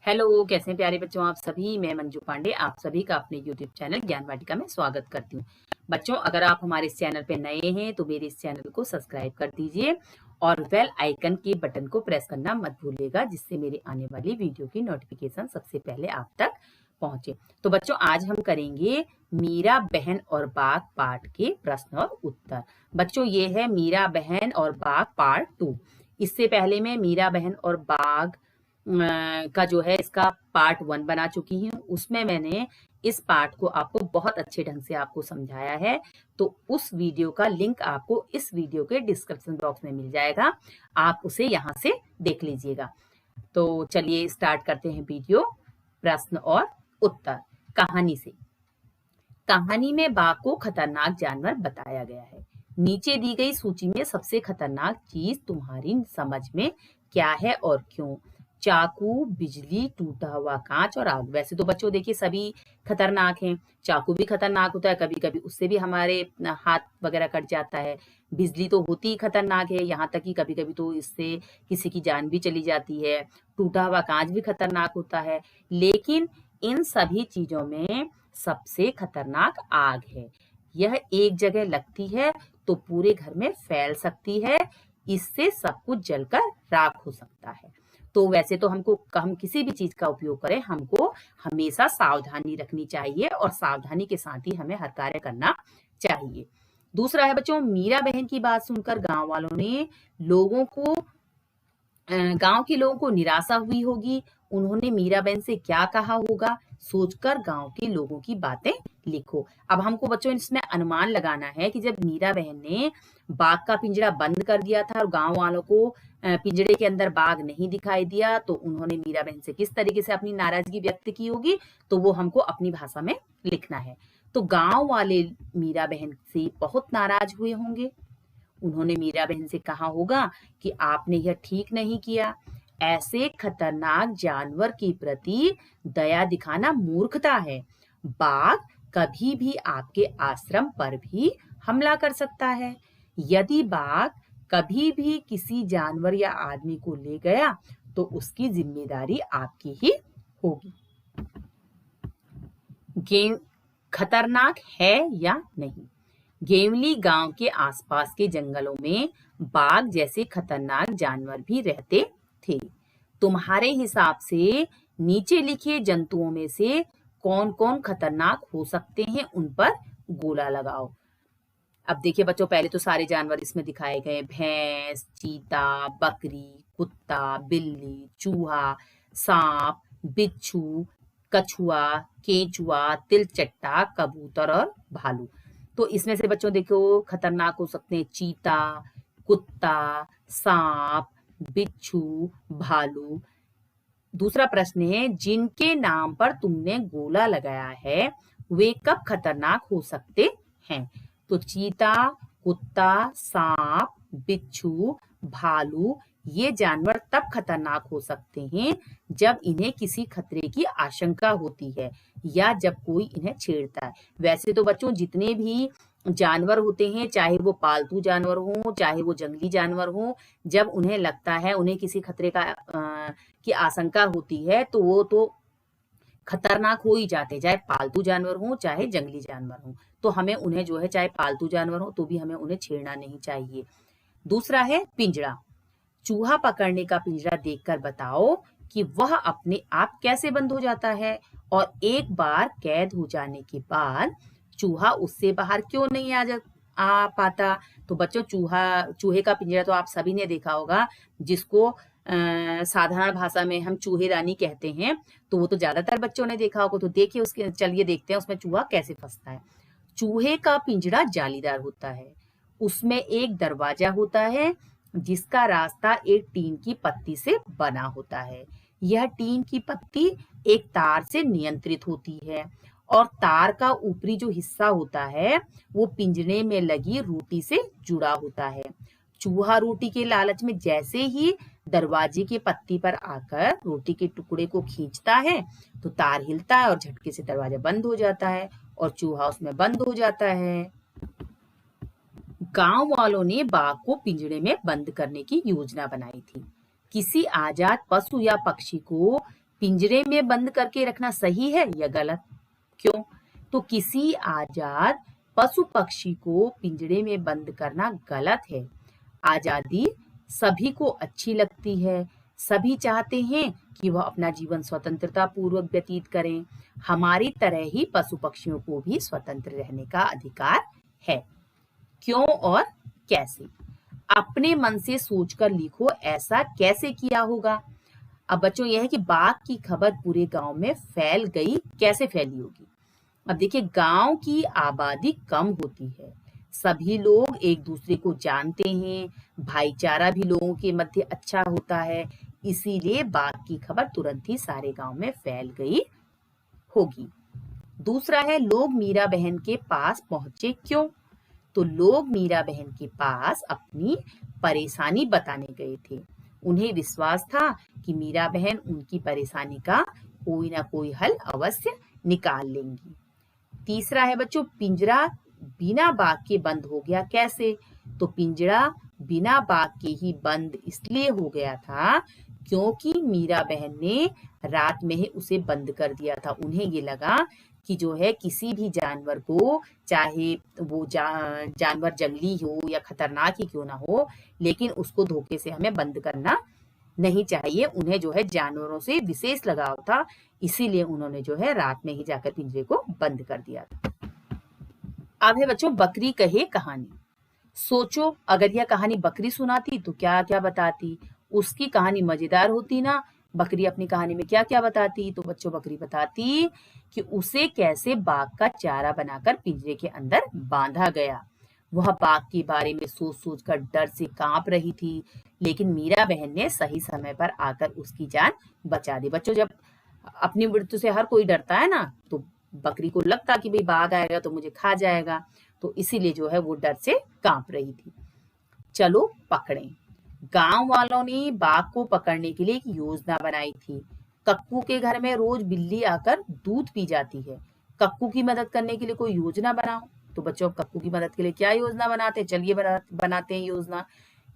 Hello, कैसे हैं प्यारे बच्चों आप सभी। मैं मंजू पांडे आप सभी का अपने यूट्यूब चैनल ज्ञान वाटिका में स्वागत करती हूँ। बच्चों, अगर आप हमारे इस चैनल पे नए हैं तो मेरे इस चैनल को सब्सक्राइब कर दीजिए और बेल आइकन के बटन को प्रेस करना मत भूलिएगा, जिससे मेरे आने वाली वीडियो की नोटिफिकेशन सबसे पहले आप तक पहुंचे। तो बच्चों, आज हम करेंगे मीरा बहन और बाघ पार्ट के प्रश्न और उत्तर। बच्चों, ये है मीरा बहन और बाघ पार्ट 2। इससे पहले मैं मीरा बहन और बाघ का जो है इसका पार्ट 1 बना चुकी हूँ। उसमें मैंने इस पार्ट को आपको बहुत अच्छे ढंग से आपको समझाया है। तो उस वीडियो का लिंक आपको इस वीडियो के डिस्क्रिप्शन बॉक्स में मिल जाएगा, आप उसे यहाँ से देख लीजिएगा। तो चलिए स्टार्ट करते हैं वीडियो। प्रश्न और उत्तर कहानी से। कहानी में बाघ को खतरनाक जानवर बताया गया है। नीचे दी गई सूची में सबसे खतरनाक चीज तुम्हारी समझ में क्या है और क्यों? चाकू, बिजली, टूटा हुआ कांच और आग। वैसे तो बच्चों देखिए सभी खतरनाक हैं। चाकू भी खतरनाक होता है, कभी कभी उससे भी हमारे हाथ वगैरह कट जाता है। बिजली तो होती ही खतरनाक है, यहाँ तक कि कभी कभी तो इससे किसी की जान भी चली जाती है। टूटा हुआ कांच भी खतरनाक होता है। लेकिन इन सभी चीजों में सबसे खतरनाक आग है। यह एक जगह लगती है तो पूरे घर में फैल सकती है। इससे सब कुछ जलकर राख हो सकता है। तो वैसे तो हम किसी भी चीज का उपयोग करें, हमको हमेशा सावधानी रखनी चाहिए और सावधानी के साथ ही हमें हर कार्य करना चाहिए। दूसरा है बच्चों, मीरा बहन की बात सुनकर गांव के लोगों को निराशा हुई होगी। उन्होंने मीरा बहन से क्या कहा होगा, सोचकर गांव के लोगों की बातें लिखो। अब हमको बच्चों इसमें अनुमान लगाना है कि जब मीरा बहन ने बाघ का पिंजरा बंद कर दिया था और गांव वालों को पिंजरे के अंदर बाघ नहीं दिखाई दिया, तो उन्होंने मीरा बहन से किस तरीके से अपनी नाराजगी व्यक्त की होगी, तो वो हमको अपनी भाषा में लिखना है। तो गांव वाले मीरा बहन से बहुत नाराज हुए होंगे। उन्होंने मीरा बहन से कहा होगा कि आपने यह ठीक नहीं किया। ऐसे खतरनाक जानवर के प्रति दया दिखाना मूर्खता है। बाघ कभी भी आपके आश्रम पर भी हमला कर सकता है। यदि बाघ कभी भी किसी जानवर या आदमी को ले गया तो उसकी जिम्मेदारी आपकी ही होगी। गेम खतरनाक है या नहीं? गेवली गांव के आसपास के जंगलों में बाघ जैसे खतरनाक जानवर भी रहते थे। तुम्हारे हिसाब से नीचे लिखे जंतुओं में से कौन कौन खतरनाक हो सकते हैं, उन पर गोला लगाओ। अब देखिए बच्चों, पहले तो सारे जानवर इसमें दिखाए गए। भैंस, चीता, बकरी, कुत्ता, बिल्ली, चूहा, सांप, बिच्छू, कछुआ, केंचुआ, तिलचट्टा, कबूतर और भालू। तो इसमें से बच्चों देखो खतरनाक हो सकते हैं चीता, कुत्ता, सांप, बिच्छू, भालू। दूसरा प्रश्न है, जिनके नाम पर तुमने गोला लगाया है वे कब खतरनाक हो सकते हैं? तो चीता, कुत्ता, सांप, बिच्छू, भालू ये जानवर तब खतरनाक हो सकते हैं जब इन्हें किसी खतरे की आशंका होती है या जब कोई इन्हें छेड़ता है। वैसे तो बच्चों जितने भी जानवर होते हैं, चाहे वो पालतू जानवर हो चाहे वो जंगली जानवर हो, जब उन्हें लगता है उन्हें किसी खतरे की आशंका होती है तो वो तो खतरनाक हो ही जाते, चाहे पालतू जानवर हो चाहे जंगली जानवर हो। तो हमें उन्हें जो है, चाहे पालतू जानवर हो तो भी हमें उन्हें छेड़ना नहीं चाहिए। दूसरा है पिंजरा। चूहा पकड़ने का पिंजरा देखकर बताओ कि वह अपने आप कैसे बंद हो जाता है और एक बार कैद हो जाने के बाद चूहा उससे बाहर क्यों नहीं आ पाता। तो बच्चों चूहे का पिंजरा तो आप सभी ने देखा होगा, जिसको साधारण भाषा में हम चूहेदानी कहते हैं। तो वो तो ज्यादातर बच्चों ने देखा होगा। तो देखिए चलिए देखते हैं उसमें चूहा कैसे फंसता है। चूहे का पिंजरा जालीदार होता है। उसमें एक दरवाजा होता है जिसका रास्ता एक टीन की पत्ती से बना होता है। यह टीन की पत्ती एक तार से नियंत्रित होती है और तार का ऊपरी जो हिस्सा होता है वो पिंजरे में लगी रोटी से जुड़ा होता है। चूहा रोटी के लालच में जैसे ही दरवाजे की पत्ती पर आकर रोटी के टुकड़े को खींचता है तो तार हिलता है और झटके से दरवाजा बंद हो जाता है और चूहा उसमें बंद हो जाता है। गांव वालों ने बाघ को पिंजरे में बंद करने की योजना बनाई थी। किसी आजाद पशु या पक्षी को पिंजरे में बंद करके रखना सही है या गलत? क्यों? तो किसी आजाद पशु पक्षी को पिंजरे में बंद करना गलत है। आजादी सभी को अच्छी लगती है। सभी चाहते हैं कि वह अपना जीवन स्वतंत्रता पूर्वक व्यतीत करें। हमारी तरह ही पशु पक्षियों को भी स्वतंत्र रहने का अधिकार है। क्यों और कैसे? अपने मन से सोचकर लिखो, ऐसा कैसे किया होगा? अब बच्चों यह है कि बाघ की खबर पूरे गांव में फैल गई, कैसे फैली होगी? अब देखिए, गांव की आबादी कम होती है, सभी लोग एक दूसरे को जानते हैं, भाईचारा भी लोगों के मध्य अच्छा होता है, इसीलिए बाघ की खबर तुरंत ही सारे गांव में फैल गई होगी। दूसरा है, लोग मीरा बहन के पास पहुंचे क्यों? तो लोग मीरा बहन के पास अपनी परेशानी बताने गए थे। उन्हें विश्वास था कि मीरा बहन उनकी परेशानी का कोई ना कोई हल अवश्य निकाल लेंगी। तीसरा है बच्चों, पिंजरा बिना बाघ के बंद हो गया कैसे? तो पिंजरा बिना बाघ के ही बंद इसलिए हो गया था क्योंकि मीरा बहन ने रात में ही उसे बंद कर दिया था। उन्हें ये लगा कि जो है किसी भी जानवर को, चाहे वो जानवर जंगली हो या खतरनाक ही क्यों ना हो, लेकिन उसको धोखे से हमें बंद करना नहीं चाहिए। उन्हें जो है जानवरों से विशेष लगाव था, इसीलिए उन्होंने जो है रात में ही जाकर पिंजरे को बंद कर दिया था। अब है बच्चों, बकरी कहे कहानी। सोचो, अगर यह कहानी बकरी सुनाती तो क्या क्या बताती? उसकी कहानी मजेदार होती ना। बकरी अपनी कहानी में क्या क्या बताती? तो बच्चों, बकरी बताती कि उसे कैसे बाघ का चारा बनाकर पिंजरे के अंदर बांधा गया। वह बाघ के बारे में सोच सोच कर डर से कांप रही थी, लेकिन मीरा बहन ने सही समय पर आकर उसकी जान बचा दी। बच्चों, जब अपनी मृत्यु से हर कोई डरता है ना, तो बकरी को लगता कि भाई बाघ आएगा तो मुझे खा जाएगा, तो इसीलिए जो है वो डर से कांप रही थी। चलो पकड़ें। गांव वालों ने बाघ को पकड़ने के लिए एक योजना बनाई थी। कक्कू के घर में रोज बिल्ली आकर दूध पी जाती है। कक्कू की मदद करने के लिए कोई योजना बनाओ। तो बच्चों, कक्कू की मदद के लिए क्या योजना बनाते हैं? चलिए बनाते हैं योजना।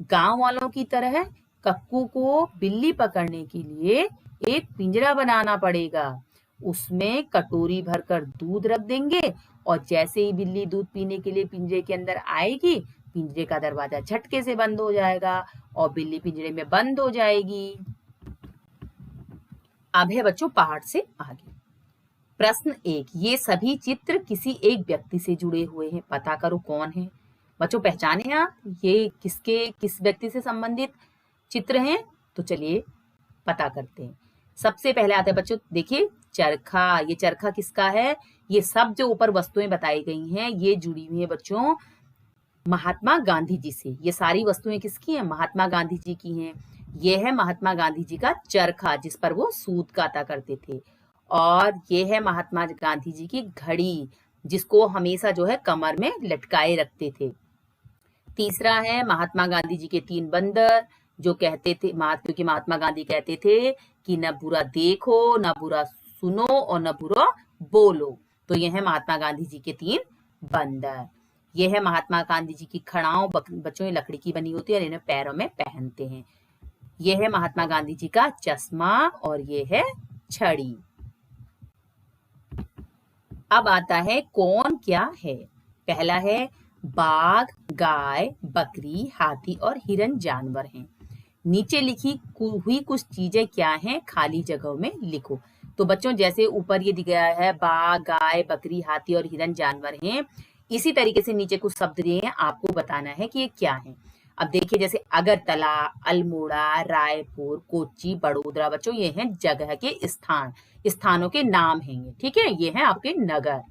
गांव वालों की तरह कक्कू को बिल्ली पकड़ने के लिए एक पिंजरा बनाना पड़ेगा। उसमें कटोरी भरकर दूध रख देंगे और जैसे ही बिल्ली दूध पीने के लिए पिंजरे के अंदर आएगी, पिंजरे का दरवाजा झटके से बंद हो जाएगा और बिल्ली पिंजरे में बंद हो जाएगी। अब है बच्चों पहाड़ से आगे। प्रश्न 1, ये सभी चित्र किसी एक व्यक्ति से जुड़े हुए हैं, पता करो कौन है। बच्चों, पहचाने आप ये किस व्यक्ति से संबंधित चित्र हैं? तो चलिए पता करते हैं। सबसे पहले आता है बच्चों, देखिए चरखा। ये चरखा किसका है? ये सब जो ऊपर वस्तुएं बताई गई हैं, ये जुड़ी हुई है बच्चों महात्मा गांधी जी से। ये सारी वस्तुएं किसकी हैं? महात्मा गांधी जी की हैं। ये है महात्मा गांधी जी का चरखा, जिस पर वो सूत काता करते थे। और ये है महात्मा गांधी जी की घड़ी, जिसको हमेशा जो है कमर में लटकाए रखते थे। तीसरा है महात्मा गांधी जी के 3 बंदर, जो कहते थे, क्योंकि महात्मा गांधी कहते थे कि न बुरा देखो, न बुरा सुनो और न बुरा बोलो। तो ये है महात्मा गांधी जी के 3 बंदर। ये है महात्मा गांधी जी की खड़ाओं। बच्चों, ये लकड़ी की बनी होती है और इन्हें पैरों में पहनते हैं। ये है महात्मा गांधी जी का चश्मा और ये है छड़ी। अब आता है कौन क्या है। पहला है बाघ, गाय, बकरी, हाथी और हिरन जानवर हैं। नीचे लिखी हुई कुछ चीजें क्या हैं? खाली जगहों में लिखो। तो बच्चों, जैसे ऊपर ये दिया गया है बाघ, गाय, बकरी, हाथी और हिरन जानवर हैं, इसी तरीके से नीचे कुछ शब्द दिए हैं, आपको बताना है कि ये क्या है। अब देखिए, जैसे अगरतला, अल्मोड़ा, रायपुर, कोच्चि, बड़ोदरा। बच्चों, ये हैं जगह के स्थानों के नाम हैं ये, ठीक है? ये हैं आपके नगर।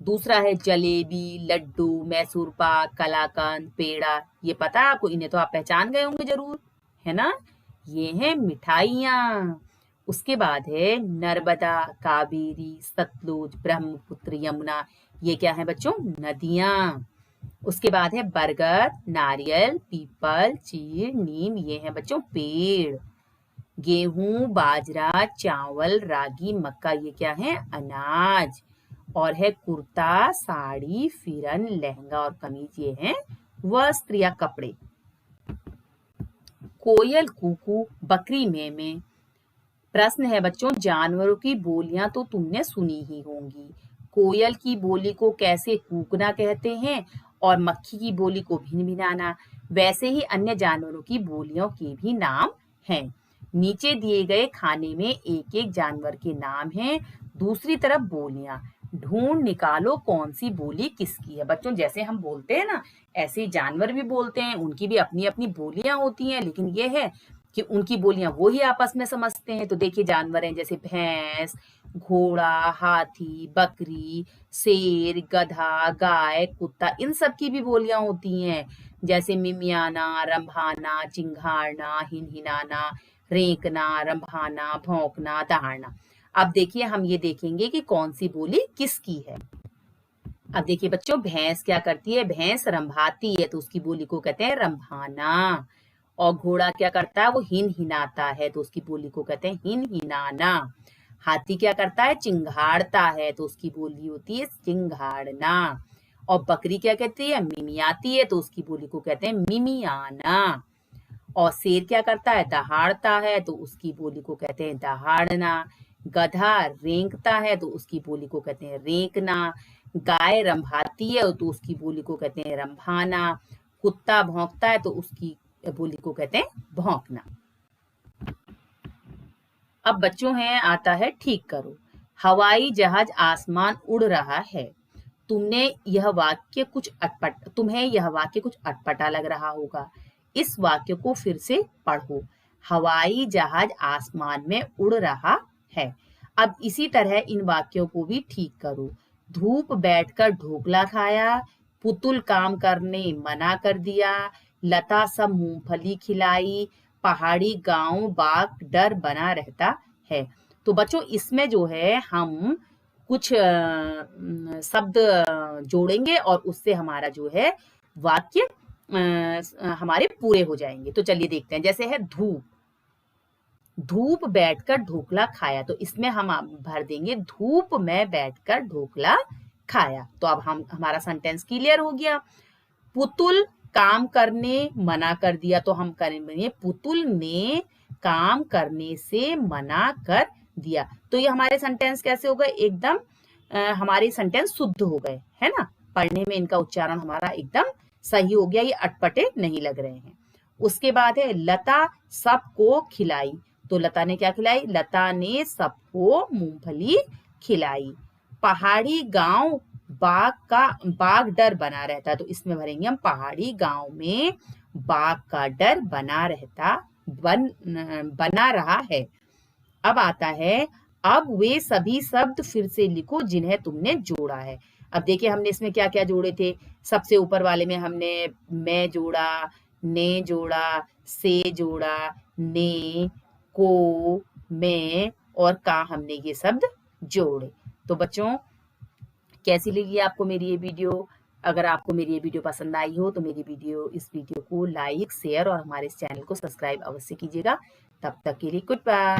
दूसरा है जलेबी, लड्डू, मैसूर पाक, कलाकंद, पेड़ा। ये पता है आपको, इन्हें तो आप पहचान गए होंगे जरूर, है ना? ये हैं मिठाइयाँ। उसके बाद है नर्मदा, कावेरी, सतलुज, ब्रह्मपुत्र, यमुना। ये क्या है बच्चों? नदियाँ। उसके बाद है बरगद, नारियल, पीपल, चीड़, नीम। ये है बच्चों पेड़। गेहूं, बाजरा, चावल, रागी, मक्का। ये क्या है? अनाज। और है कुर्ता, साड़ी, फिरन, लहंगा और कमीज। ये हैं वस्त्र या कपड़े। कोयल कूकू, बकरी में, प्रश्न है बच्चों, जानवरों की बोलियां तो तुमने सुनी ही होंगी। कोयल की बोली को कैसे कूकना कहते हैं और मक्खी की बोली को भिनभिनाना। वैसे ही अन्य जानवरों की बोलियों के भी नाम हैं। नीचे दिए गए खाने में एक एक जानवर के नाम हैं, दूसरी तरफ बोलियां। ढूंढ निकालो कौन सी बोली किसकी है। बच्चों जैसे हम बोलते हैं ना, ऐसे ही जानवर भी बोलते हैं, उनकी भी अपनी अपनी बोलियां होती हैं, लेकिन ये है कि उनकी बोलियां वो ही आपस में समझते हैं। तो देखिए जानवर हैं जैसे भैंस, घोड़ा, हाथी, बकरी, शेर, गधा, गाय, कुत्ता, इन सब की भी बोलियां होती हैं, जैसे मिमियाना, रंभाना, चिंघाड़ना, हिनहिनाना, रेंकना, रंभाना, भौंकना, दहाड़ना। अब देखिए हम ये देखेंगे कि कौन सी बोली किसकी है। अब देखिए बच्चों, भैंस क्या करती है, भैंस रंभाती है तो उसकी बोली को कहते हैं रंभाना। और घोड़ा क्या करता है, वो हिन हिनाता है तो उसकी बोली को कहते हैं हिन हिनाना। हाथी क्या करता है, चिंघाड़ता है तो उसकी बोली होती है चिंघाड़ना। और बकरी क्या कहती है, मिमियाती है तो उसकी बोली को कहते हैं मिमियाना। और शेर क्या करता है, दहाड़ता है तो उसकी बोली को कहते हैं दहाड़ना। गधा रेंकता है तो उसकी बोली को कहते हैं रेंकना। गाय रंभाती है तो उसकी बोली को कहते हैं रंभाना। कुत्ता भौंकता है तो उसकी बोली को कहते हैं भौंकना। अब बच्चों हैं आता है ठीक करो। हवाई जहाज आसमान उड़ रहा है। तुम्हें यह वाक्य कुछ अटपटा लग रहा होगा। इस वाक्य को फिर से पढ़ो। हवाई जहाज आसमान में उड़ रहा है। अब इसी तरह इन वाक्यों को भी ठीक करो। धूप बैठकर ढोकला खाया, पुतुल काम करने मना कर दिया, लता सब मूंगफली खिलाई, पहाड़ी गांव बाग डर बना रहता है। तो बच्चों इसमें जो है हम कुछ शब्द जोड़ेंगे और उससे हमारा जो है वाक्य हमारे पूरे हो जाएंगे। तो चलिए देखते हैं। जैसे है धूप, धूप बैठकर ढोकला खाया, तो इसमें हम भर देंगे धूप में बैठकर ढोकला खाया। तो अब हमारा सेंटेंस क्लियर हो गया। पुतुल काम करने मना कर दिया, तो हम करेंगे पुतुल ने काम करने से मना कर दिया। तो ये हमारे सेंटेंस कैसे हो गए, एकदम हमारे सेंटेंस शुद्ध हो गए, है ना। पढ़ने में इनका उच्चारण हमारा एकदम सही हो गया, ये अटपटे नहीं लग रहे हैं। उसके बाद है लता सबको खिलाई, तो लता ने क्या खिलाई, लता ने सबको मूंगफली खिलाई। पहाड़ी गांव बाघ डर बना रहता है, तो इसमें भरेंगे हम पहाड़ी गांव में बाघ का डर बना रहा है। अब आता है, अब वे सभी शब्द फिर से लिखो जिन्हें तुमने जोड़ा है। अब देखिए हमने इसमें क्या क्या जोड़े थे। सबसे ऊपर वाले में हमने मैं जोड़ा, ने जोड़ा, से जोड़ा, ने, को, मैं और का, हमने ये शब्द जोड़े। तो बच्चों कैसी लगी आपको मेरी ये वीडियो? अगर आपको मेरी ये वीडियो पसंद आई हो तो इस वीडियो को लाइक, शेयर और हमारे इस चैनल को सब्सक्राइब अवश्य कीजिएगा। तब तक के लिए गुड बाय।